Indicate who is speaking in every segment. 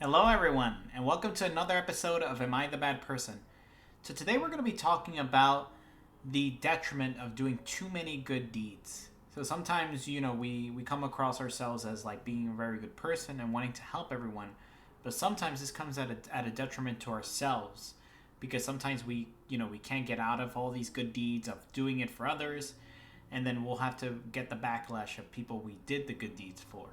Speaker 1: Hello, everyone, and welcome to another episode of Am I the Bad Person? So, today we're going to be talking about the detriment of doing too many good deeds. So, sometimes, we come across ourselves as like being a very good person and wanting to help everyone, but sometimes this comes at a detriment to ourselves because sometimes we can't get out of all these good deeds of doing it for others, and then we'll have to get the backlash of people we did the good deeds for.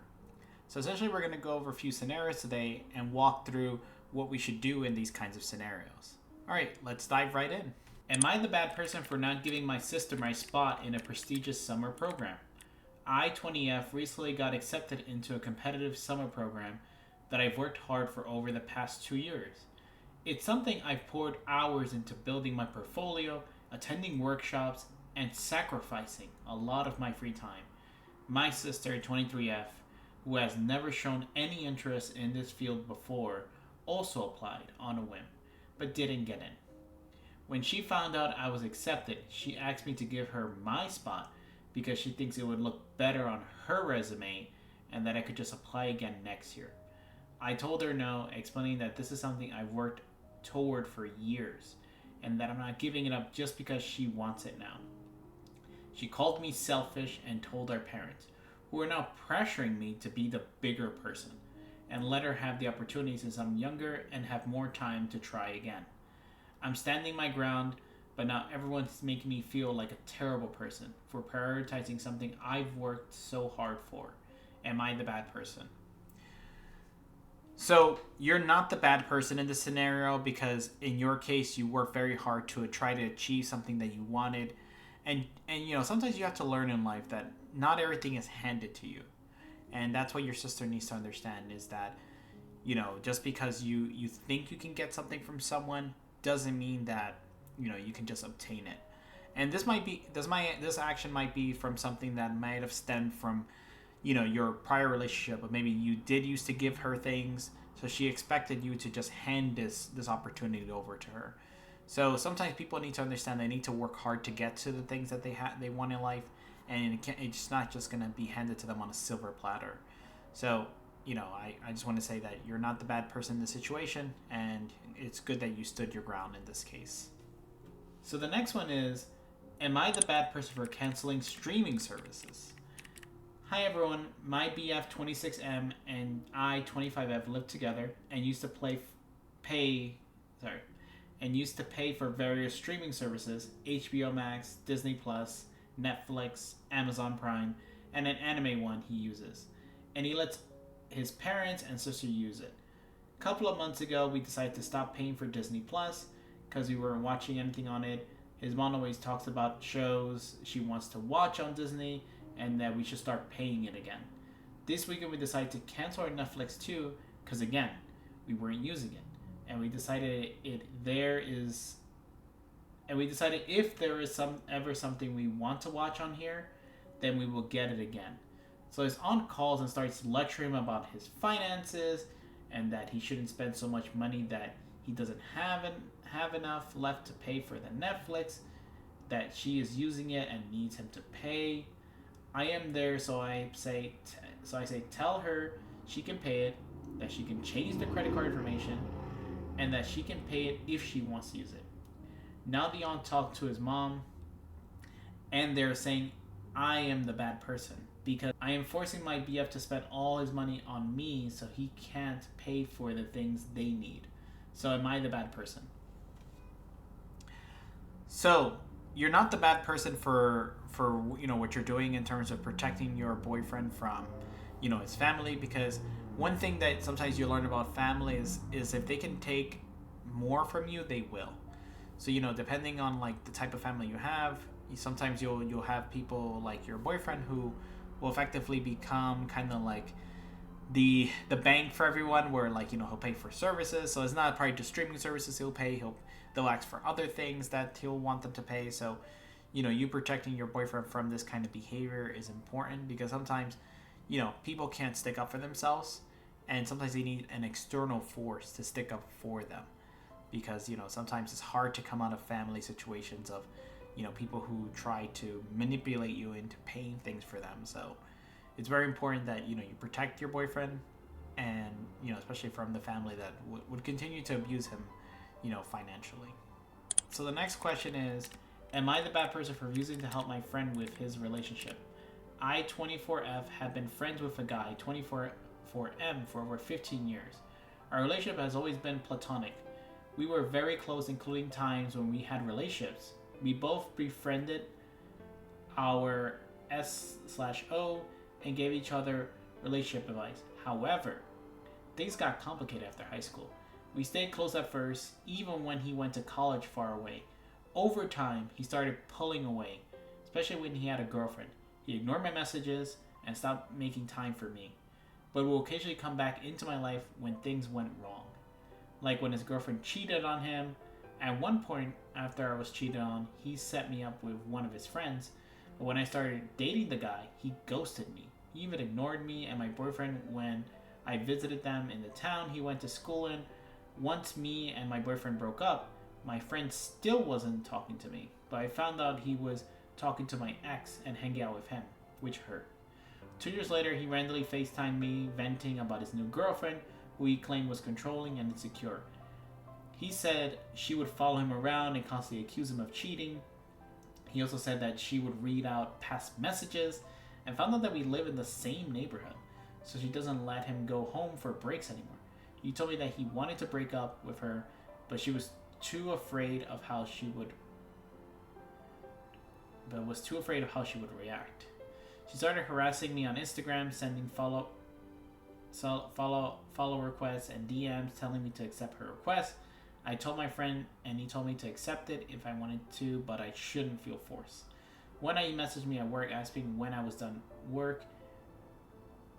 Speaker 1: So essentially, we're going to go over a few scenarios today and walk through what we should do in these kinds of scenarios. All right, let's dive right in. Am I the bad person for not giving my sister my spot in a prestigious summer program? I, 20F, recently got accepted into a competitive summer program that I've worked hard for over the past 2 years. It's something I've poured hours into building my portfolio, attending workshops, and sacrificing a lot of my free time. My sister, 23F, who has never shown any interest in this field before, also applied on a whim, but didn't get in. When she found out I was accepted, she asked me to give her my spot because she thinks it would look better on her resume and that I could just apply again next year. I told her no, explaining that this is something I've worked toward for years and that I'm not giving it up just because she wants it now. She called me selfish and told our parents, who are now pressuring me to be the bigger person and let her have the opportunity since I'm younger and have more time to try again. I'm standing my ground, but now everyone's making me feel like a terrible person for prioritizing something I've worked so hard for. Am I the bad person? So, you're not the bad person in this scenario because in your case you worked very hard to try to achieve something that you wanted. And sometimes you have to learn in life that not everything is handed to you. And that's what your sister needs to understand is that, just because you think you can get something from someone doesn't mean that, you can just obtain it. And this action might be from something that might have stemmed from, your prior relationship, but maybe you did used to give her things, so she expected you to just hand this opportunity over to her. So sometimes people need to understand they need to work hard to get to the things that they want in life, and it's not just going to be handed to them on a silver platter. So, I just want to say that you're not the bad person in this situation, and it's good that you stood your ground in this case. So the next one is, am I the bad person for canceling streaming services? Hi everyone, my BF 26M and I 25F lived together and used to pay for various streaming services, HBO Max, Disney Plus, Netflix, Amazon Prime, and an anime one he uses. And he lets his parents and sister use it. A couple of months ago, we decided to stop paying for Disney Plus because we weren't watching anything on it. His mom always talks about shows she wants to watch on Disney and that we should start paying it again. This weekend, we decided to cancel our Netflix too because, again, we weren't using it. And we decided if there is ever something we want to watch on here, then we will get it again. So he's on calls and starts lecturing him about his finances and that he shouldn't spend so much money that he doesn't have enough left to pay for the Netflix, that she is using it and needs him to pay. I am there, so I say tell her she can pay it, that she can change the credit card information, and that she can pay it if she wants to use it. Now Dion talked to his mom, and they're saying I am the bad person because I am forcing my BF to spend all his money on me so he can't pay for the things they need. So am I the bad person? So you're not the bad person for what you're doing in terms of protecting your boyfriend from his family, because one thing that sometimes you learn about family is if they can take more from you, they will. So depending on like the type of family you have, sometimes you'll have people like your boyfriend who will effectively become kind of like the bank for everyone, where like he'll pay for services. So it's not probably just streaming services he'll pay. They'll ask for other things that he'll want them to pay. So you protecting your boyfriend from this kind of behavior is important, because sometimes people can't stick up for themselves, and sometimes they need an external force to stick up for them, because sometimes it's hard to come out of family situations of people who try to manipulate you into paying things for them. So it's very important that you protect your boyfriend and especially from the family that would continue to abuse him, financially. So the next question is, am I the bad person for refusing to help my friend with his relationship? I, 24F, have been friends with a guy, 24M, for over 15 years. Our relationship has always been platonic. We were very close, including times when we had relationships. We both befriended our S/O and gave each other relationship advice. However, things got complicated after high school. We stayed close at first, even when he went to college far away. Over time, he started pulling away, especially when he had a girlfriend. He ignored my messages and stopped making time for me, but will occasionally come back into my life when things went wrong. Like when his girlfriend cheated on him. At one point, after I was cheated on, he set me up with one of his friends, but when I started dating the guy, he ghosted me. He even ignored me and my boyfriend when I visited them in the town he went to school in. Once me and my boyfriend broke up, my friend still wasn't talking to me, but I found out he was talking to my ex and hanging out with him, which hurt. 2 years later, he randomly FaceTimed me, venting about his new girlfriend, who he claimed was controlling and insecure. He said she would follow him around and constantly accuse him of cheating. He also said that she would read out past messages, and found out that we live in the same neighborhood, so she doesn't let him go home for breaks anymore. He told me that he wanted to break up with her, but she was too afraid of how she would react. She started harassing me on Instagram, sending follow requests and DMs telling me to accept her request. I told my friend and he told me to accept it if I wanted to, but I shouldn't feel forced. One night he messaged me at work asking when I was done work.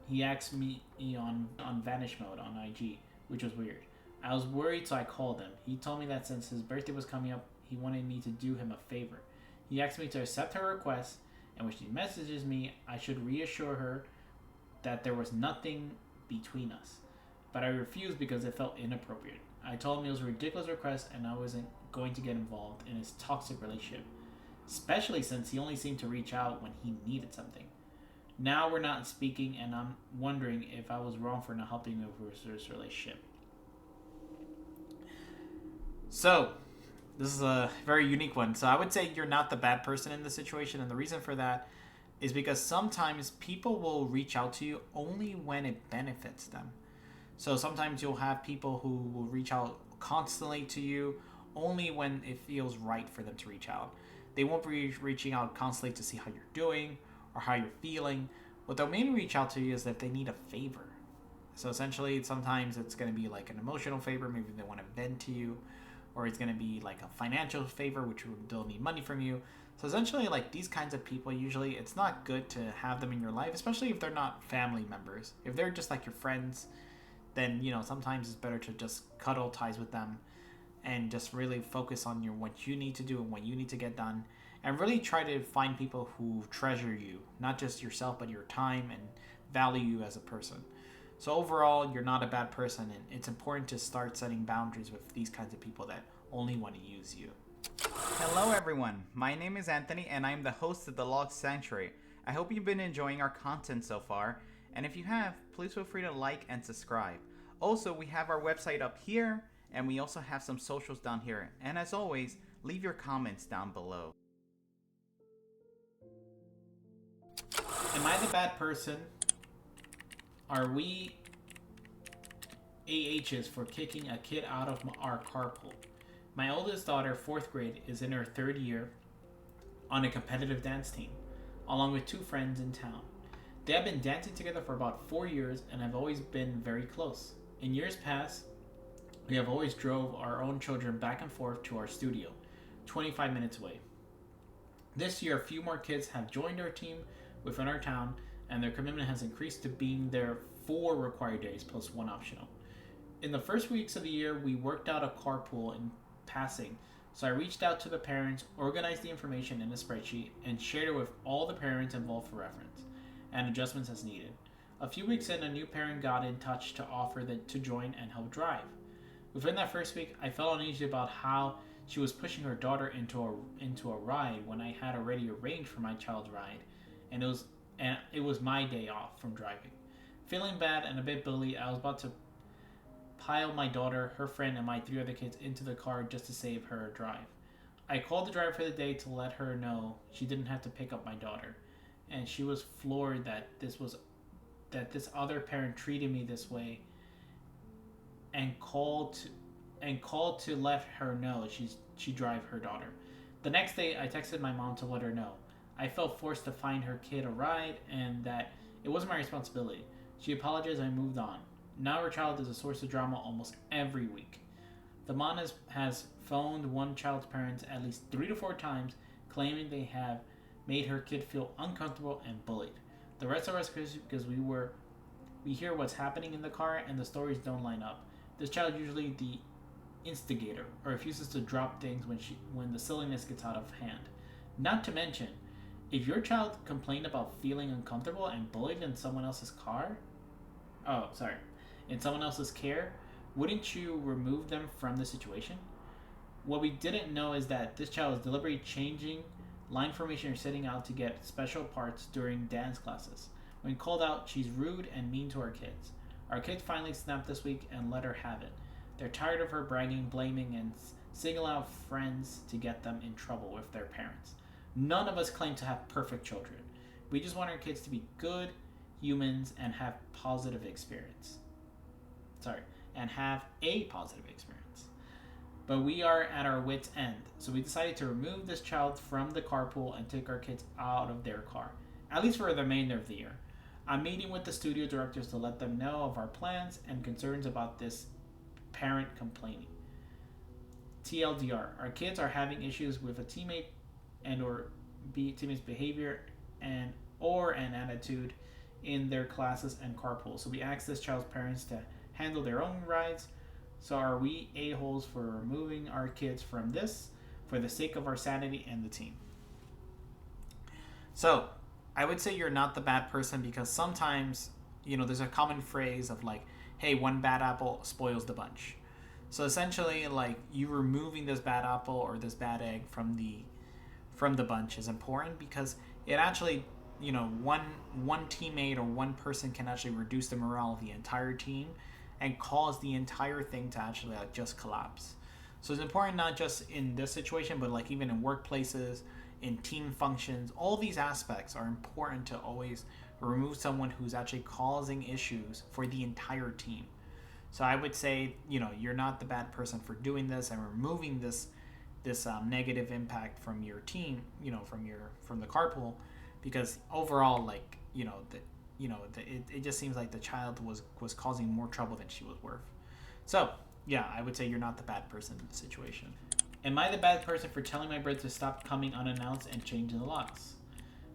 Speaker 1: He asked me on vanish mode on IG, which was weird. I was worried, so I called him. He told me that since his birthday was coming up, he wanted me to do him a favor. He asked me to accept her request, and when she messages me, I should reassure her that there was nothing between us. But I refused because it felt inappropriate. I told him it was a ridiculous request and I wasn't going to get involved in his toxic relationship, especially since he only seemed to reach out when he needed something. Now we're not speaking, and I'm wondering if I was wrong for not helping him with this relationship. So, this is a very unique one. So I would say you're not the bad person in this situation, and the reason for that is because sometimes people will reach out to you only when it benefits them. So sometimes you'll have people who will reach out constantly to you only when it feels right for them to reach out. They won't be reaching out constantly to see how you're doing or how you're feeling. What they'll mainly reach out to you is if they need a favor. So essentially, sometimes it's going to be like an emotional favor. Maybe they want to vent to you, or it's going to be like a financial favor, which they'll need money from you. So essentially, like these kinds of people, usually it's not good to have them in your life, especially if they're not family members. If they're just like your friends, then sometimes it's better to just cut all ties with them and just really focus on what you need to do and what you need to get done, and really try to find people who treasure you, not just yourself but your time, and value you as a person. So overall, you're not a bad person, and it's important to start setting boundaries with these kinds of people that only want to use you.
Speaker 2: Hello everyone, my name is Anthony and I'm the host of TheLostSanctuary. I hope you've been enjoying our content so far, and if you have, please feel free to like and subscribe. Also, we have our website up here, and we also have some socials down here, and as always, leave your comments down below.
Speaker 1: Am I the bad person? Are we AHs for kicking a kid out of our carpool? My oldest daughter, 4th grade, is in her 3rd year on a competitive dance team, along with 2 friends in town. They have been dancing together for about 4 years and have always been very close. In years past, we have always drove our own children back and forth to our studio, 25 minutes away. This year, a few more kids have joined our team within our town, and their commitment has increased to being there 4 required days plus 1 optional. In the first weeks of the year, we worked out a carpool in passing, so I reached out to the parents, organized the information in a spreadsheet, and shared it with all the parents involved for reference, and adjustments as needed. A few weeks in, a new parent got in touch to offer to join and help drive. Within that first week, I felt uneasy about how she was pushing her daughter into a ride when I had already arranged for my child's ride, and it was my day off from driving. Feeling bad and a bit bullied, I was about to pile my daughter, her friend, and my three other kids into the car just to save her a drive. I called the driver for the day to let her know she didn't have to pick up my daughter, and she was floored that this other parent treated me this way, and called to let her know she drive her daughter. The next day, I texted my mom to let her know. I felt forced to find her kid a ride and that it wasn't my responsibility. She apologized and I moved on. Now her child is a source of drama almost every week. The mom has phoned one child's parents at least 3 to 4 times, claiming they have made her kid feel uncomfortable and bullied. The rest of us, because we hear what's happening in the car and the stories don't line up. This child is usually the instigator or refuses to drop things when the silliness gets out of hand. Not to mention, if your child complained about feeling uncomfortable and bullied in someone else's car, in someone else's care, wouldn't you remove them from the situation? What we didn't know is that this child is deliberately changing line formation or setting out to get special parts during dance classes. When called out, she's rude and mean to our kids. Our kids finally snapped this week and let her have it. They're tired of her bragging, blaming, and single out friends to get them in trouble with their parents. None of us claim to have perfect children. We just want our kids to be good humans and have positive experience. And have a positive experience. But we are at our wits' end, so we decided to remove this child from the carpool and take our kids out of their car, at least for the remainder of the year. I'm meeting with the studio directors to let them know of our plans and concerns about this parent complaining. TLDR, our kids are having issues with a teammate and or teammate's behavior and or an attitude in their classes and carpool. So we asked this child's parents to handle their own rides. So are we a-holes for removing our kids from this for the sake of our sanity and the team? So I would say you're not the bad person because sometimes, there's a common phrase of like, hey, one bad apple spoils the bunch. So essentially, like, you removing this bad apple or this bad egg from the bunch is important because it actually, one teammate or one person can actually reduce the morale of the entire team and cause the entire thing to actually like just collapse. So it's important not just in this situation, but like even in workplaces, in team functions, all these aspects are important to always remove someone who's actually causing issues for the entire team. So I would say, you're not the bad person for doing this and removing this negative impact from your team, from the carpool, because overall, like, it just seems like the child was causing more trouble than she was worth. So yeah, I would say you're not the bad person in the situation. Am I the bad person for telling my brother to stop coming unannounced and changing the locks?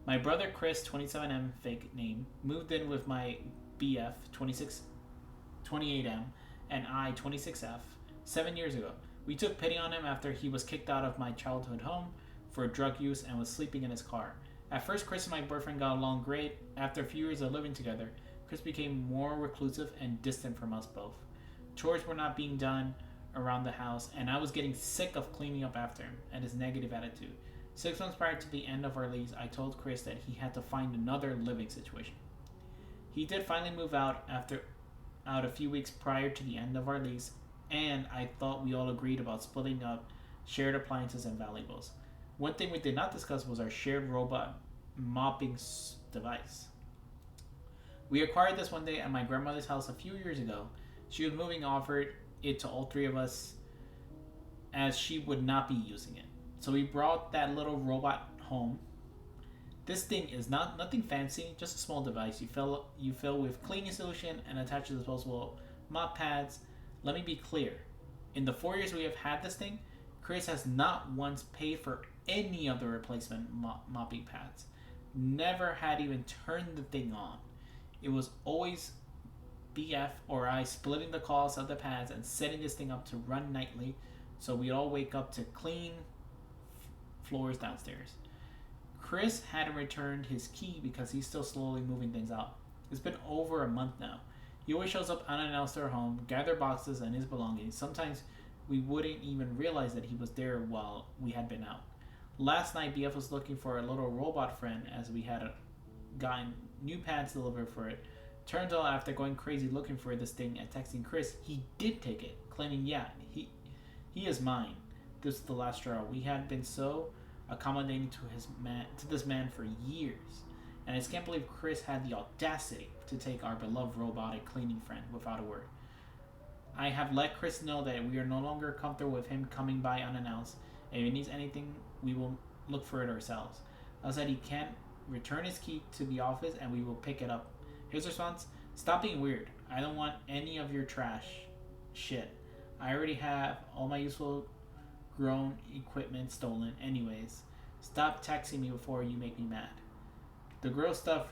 Speaker 1: My brother Chris, 27M, fake name, moved in with my BF, 28M, and I, 26F, 7 years ago. We took pity on him after he was kicked out of my childhood home for drug use and was sleeping in his car. At first, Chris and my boyfriend got along great. After a few years of living together, Chris became more reclusive and distant from us both. Chores were not being done around the house, and I was getting sick of cleaning up after him and his negative attitude. 6 months prior to the end of our lease, I told Chris that he had to find another living situation. He did finally move out a few weeks prior to the end of our lease, and I thought we all agreed about splitting up shared appliances and valuables. One thing we did not discuss was our shared robot mopping device. We acquired this one day at my grandmother's house a few years ago. She was moving, offered it to all three of us as she would not be using it. So we brought that little robot home. This thing is nothing fancy, just a small device you fill with cleaning solution and attach to disposable mop pads. Let me be clear. In the 4 years we have had this thing, Chris has not once paid for any of the replacement mopping pads. Never had even turned the thing on. It was always BF or I splitting the cost of the pads and setting this thing up to run nightly so we all wake up to clean floors downstairs. Chris hadn't returned his key because he's still slowly moving things out. It's been over a month now. He always shows up unannounced at our home, gather boxes and his belongings. Sometimes we wouldn't even realize that he was there while we had been out. Last night, BF was looking for a little robot friend as we had gotten new pads delivered for it Turns out after going crazy looking for this thing and texting Chris, he did take it, claiming, yeah, he is mine. This is the last straw. We had been so accommodating to this man for years. And I just can't believe Chris had the audacity to take our beloved robotic cleaning friend without a word. I have let Chris know that we are no longer comfortable with him coming by unannounced, and if he needs anything, we will look for it ourselves. I said he can't return his key to the office and we will pick it up. His response: stop being weird. I don't want any of your trash shit. I already have all my useful grown equipment stolen anyways. Stop texting me before you make me mad. The gross stuff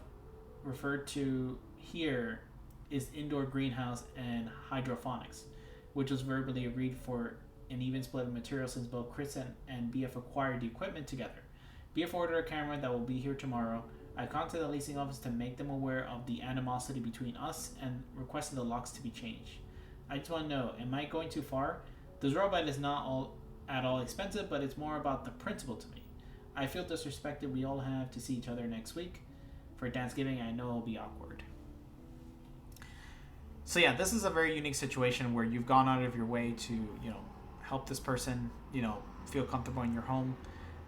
Speaker 1: referred to here is indoor greenhouse and hydroponics, which was verbally agreed for an even split of material since both Chris and BF acquired the equipment together. BF ordered a camera that will be here tomorrow. I contacted the leasing office to make them aware of the animosity between us and requested the locks to be changed. I just want to know, am I going too far? This robot is not at all expensive, but it's more about the principle to me. I feel disrespected. We all have to see each other next week for Thanksgiving. I know it'll be awkward. So yeah, this is a very unique situation where you've gone out of your way to, help this person, feel comfortable in your home.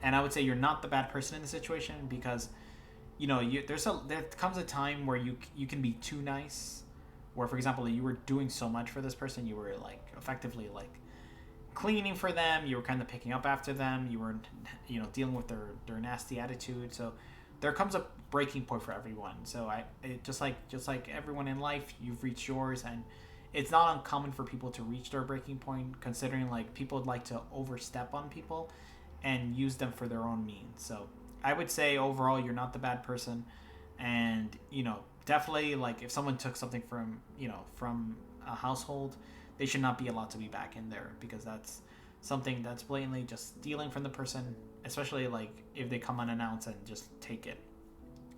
Speaker 1: And I would say you're not the bad person in the situation because, there comes a time where you can be too nice. Where, for example, you were doing so much for this person, you were effectively cleaning for them. You were kind of picking up after them. You were, dealing with their nasty attitude. So there comes a breaking point for everyone. So just like everyone in life, you've reached yours, and it's not uncommon for people to reach their breaking point, considering people would like to overstep on people and use them for their own means. So I would say overall you're not the bad person, and definitely if someone took something from a household, they should not be allowed to be back in there, because that's something that's blatantly just stealing from the person, especially if they come unannounced and just take it.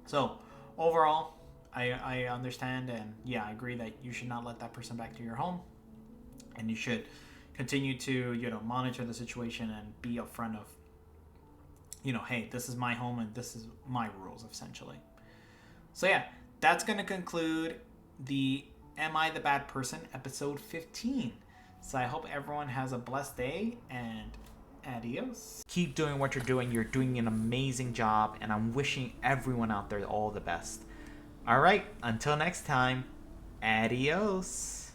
Speaker 1: So overall, I understand, and yeah, I agree that you should not let that person back to your home, and you should continue to monitor the situation and be upfront of hey, this is my home and this is my rules, essentially. So yeah, that's going to conclude the Am I the Bad Person episode 15. So I hope everyone has a blessed day, and adios. Keep doing what you're doing. You're doing an amazing job, and I'm wishing everyone out there all the best. All right, until next time, adios.